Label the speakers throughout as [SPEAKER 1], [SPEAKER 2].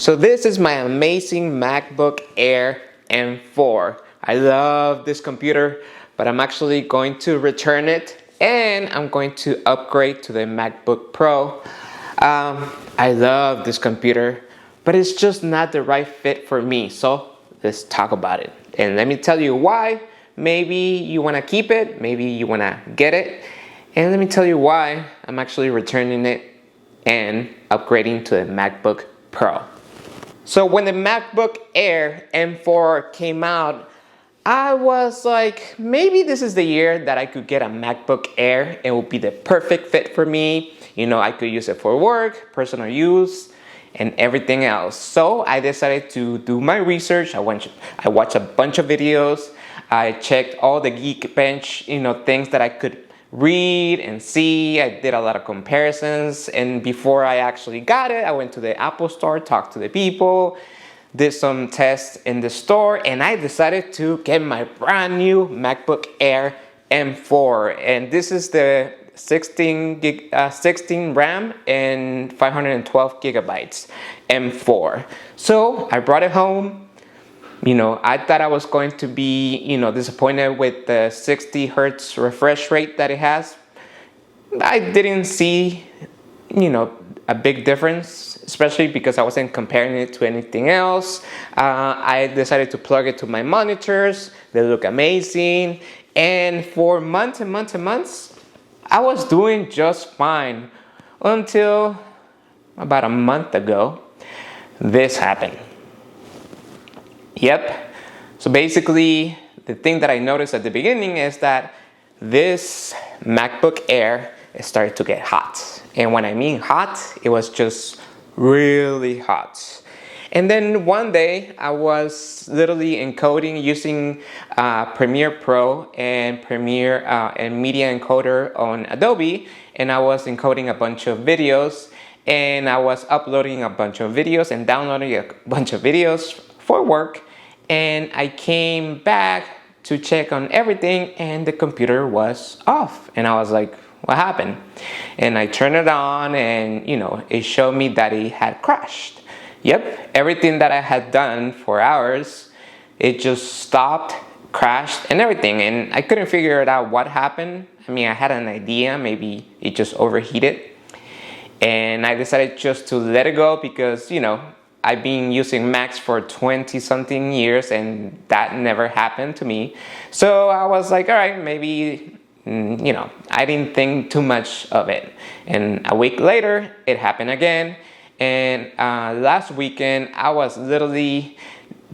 [SPEAKER 1] So this is my amazing MacBook Air M4. I love this computer, but I'm actually going to return it and I'm going to upgrade to the MacBook Pro. I love this computer, but it's just not the right fit for me. So let's talk about it. And let me tell you why. Maybe you want to keep it, maybe you want to get it. And let me tell you why I'm actually returning it and upgrading to the MacBook Pro. So when the MacBook Air M4 came out, I was like, maybe this is the year that I could get a MacBook Air. It would be the perfect fit for me. You know, I could use it for work, personal use, and everything else. So I decided to do my research. I watched a bunch of videos. I checked all the Geekbench, things that I could read and see. I did a lot of comparisons, and before I actually got it, I went to the Apple store, talked to the people, did some tests in the store, and I decided to get my brand new MacBook Air M4. And this is the 16 RAM and 512 gigabytes M4. So I brought it home. I thought I was going to be, disappointed with the 60 hertz refresh rate that it has. I didn't see, a big difference, especially because I wasn't comparing it to anything else. I decided to plug it to my monitors. They look amazing. And for months and months and months, I was doing just fine until about a month ago, this happened. Yep. So basically, the thing that I noticed at the beginning is that this MacBook Air started to get hot. And when I mean hot, it was just really hot. And then one day, I was literally encoding using Premiere Pro and Premiere and Media Encoder on Adobe. And I was encoding a bunch of videos. And I was uploading a bunch of videos and downloading a bunch of videos for work. And I came back to check on everything and the computer was off. And I was like, what happened? And I turned it on and, it showed me that it had crashed. Yep, everything that I had done for hours, it just stopped, crashed and everything. And I couldn't figure it out what happened. I mean, I had an idea, maybe it just overheated. And I decided just to let it go because, I've been using Macs for 20 something years and that never happened to me. So I was like, all right, maybe, I didn't think too much of it. And a week later, it happened again. And last weekend, I was literally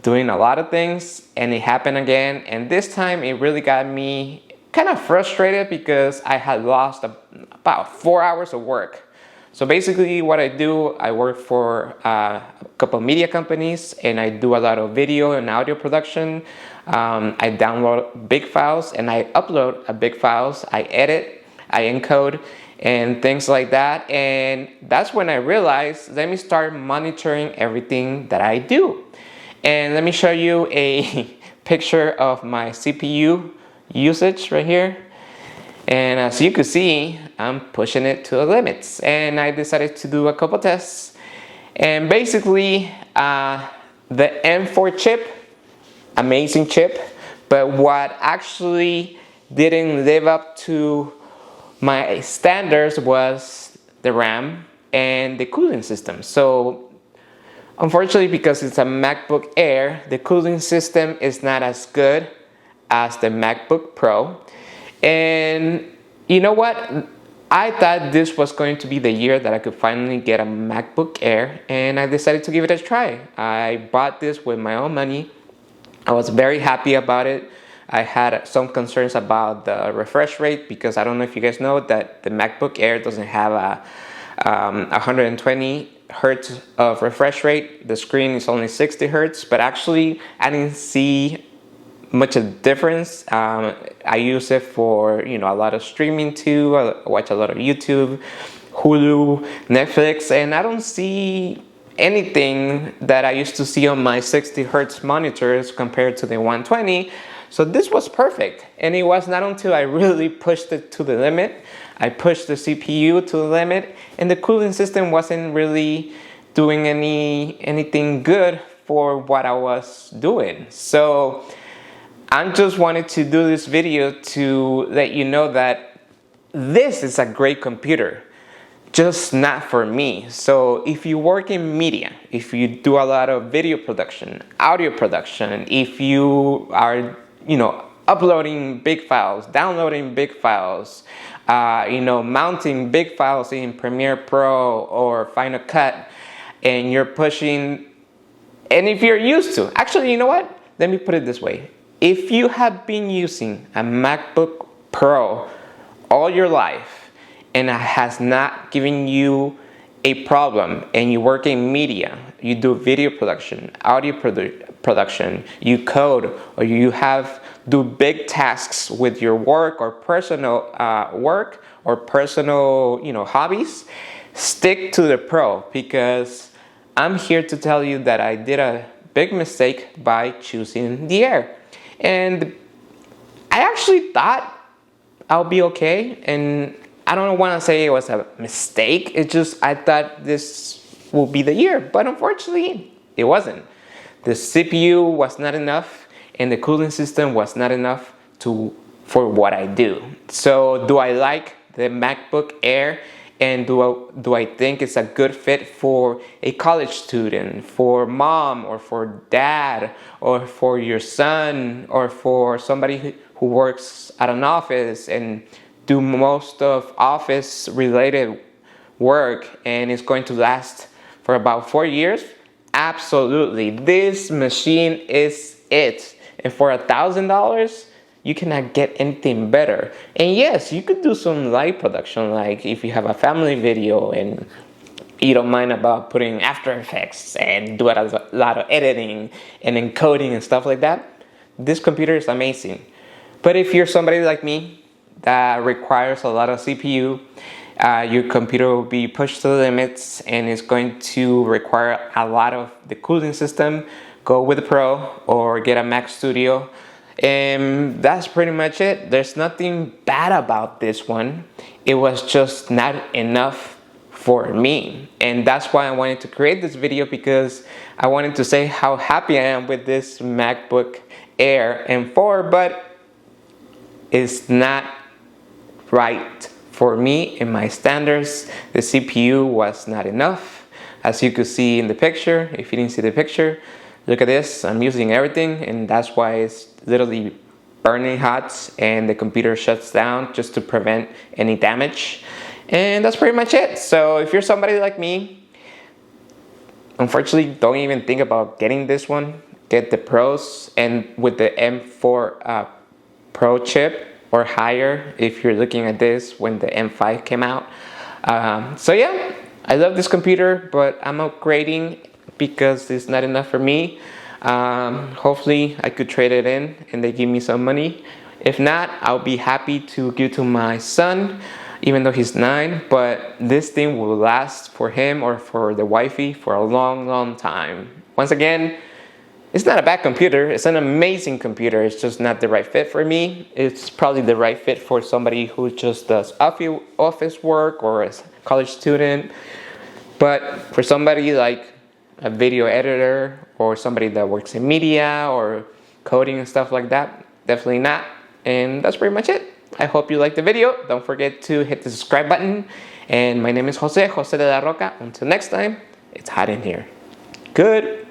[SPEAKER 1] doing a lot of things and it happened again. And this time it really got me kind of frustrated because I had lost about 4 hours of work. So basically what I do, I work for a couple of media companies and I do a lot of video and audio production. I download big files and I upload big files. I edit, I encode and things like that. And that's when I realized, let me start monitoring everything that I do. And let me show you a picture of my CPU usage right here. And as you can see, I'm pushing it to the limits. And I decided to do a couple tests. And basically, the M4 chip, amazing chip. But what actually didn't live up to my standards was the RAM and the cooling system. So unfortunately, because it's a MacBook Air, the cooling system is not as good as the MacBook Pro. And you know what? I thought this was going to be the year that I could finally get a MacBook Air, and I decided to give it a try. I bought this with my own money. I was very happy about it. I had some concerns about the refresh rate because I don't know if you guys know that the MacBook Air doesn't have a 120 hertz of refresh rate. The screen is only 60 hertz, but actually I didn't see much of a difference. I use it for a lot of streaming too. I watch a lot of YouTube, Hulu, Netflix, and I don't see anything that I used to see on my 60 hertz monitors compared to the 120. So this was perfect, and it was not until I really pushed it to the limit. I pushed the CPU to the limit, and the cooling system wasn't really doing anything good for what I was doing. So I just wanted to do this video to let you know that this is a great computer, just not for me. So if you work in media, if you do a lot of video production, audio production, if you are, uploading big files, downloading big files, mounting big files in Premiere Pro or Final Cut, and you're pushing, and if you're used to, actually, you know what? Let me put it this way. If you have been using a MacBook Pro all your life and it has not given you a problem, and you work in media, you do video production, audio production, you code, or you do big tasks with your work or personal work or personal hobbies, stick to the Pro, because I'm here to tell you that I did a big mistake by choosing the Air. And I actually thought I'll be okay, and I don't want to say it was a mistake. It's just I thought this will be the year, but unfortunately it wasn't. The CPU was not enough and the cooling system was not enough for what I do. So do I like the MacBook Air, and do I think it's a good fit for a college student, for mom or for dad, or for your son, or for somebody who works at an office and do most of office related work and it's going to last for about 4 years? Absolutely. This machine is it. And for $1,000, you cannot get anything better. And yes, you could do some live production, like if you have a family video and you don't mind about putting After Effects and do a lot of editing and encoding and stuff like that. This computer is amazing. But if you're somebody like me that requires a lot of CPU, your computer will be pushed to the limits and it's going to require a lot of the cooling system, go with the Pro or get a Mac Studio. And that's pretty much it. There's nothing bad about this one. It was just not enough for me. And that's why I wanted to create this video, because I wanted to say how happy I am with this MacBook Air M4, but it's not right for me and my standards. The CPU was not enough. As you could see in the picture, if you didn't see the picture, look at this. I'm using everything, and that's why it's literally burning hot and the computer shuts down just to prevent any damage. And that's pretty much it. So if you're somebody like me, unfortunately, don't even think about getting this one. Get the Pros, and with the M4 Pro chip or higher if you're looking at this when the M5 came out. So yeah, I love this computer, but I'm upgrading because it's not enough for me. Hopefully I could trade it in and they give me some money. If not, I'll be happy to give to my son, even though he's 9, but this thing will last for him or for the wifey for a long time. Once again, it's not a bad computer. It's an amazing computer. It's just not the right fit for me. It's probably the right fit for somebody who just does office work or is a college student. But for somebody like a video editor or somebody that works in media or coding and stuff like that, definitely not. And that's pretty much it. I hope you liked the video. Don't forget to hit the subscribe button. And my name is Jose de la Roca. Until next time, it's hot in here. Good.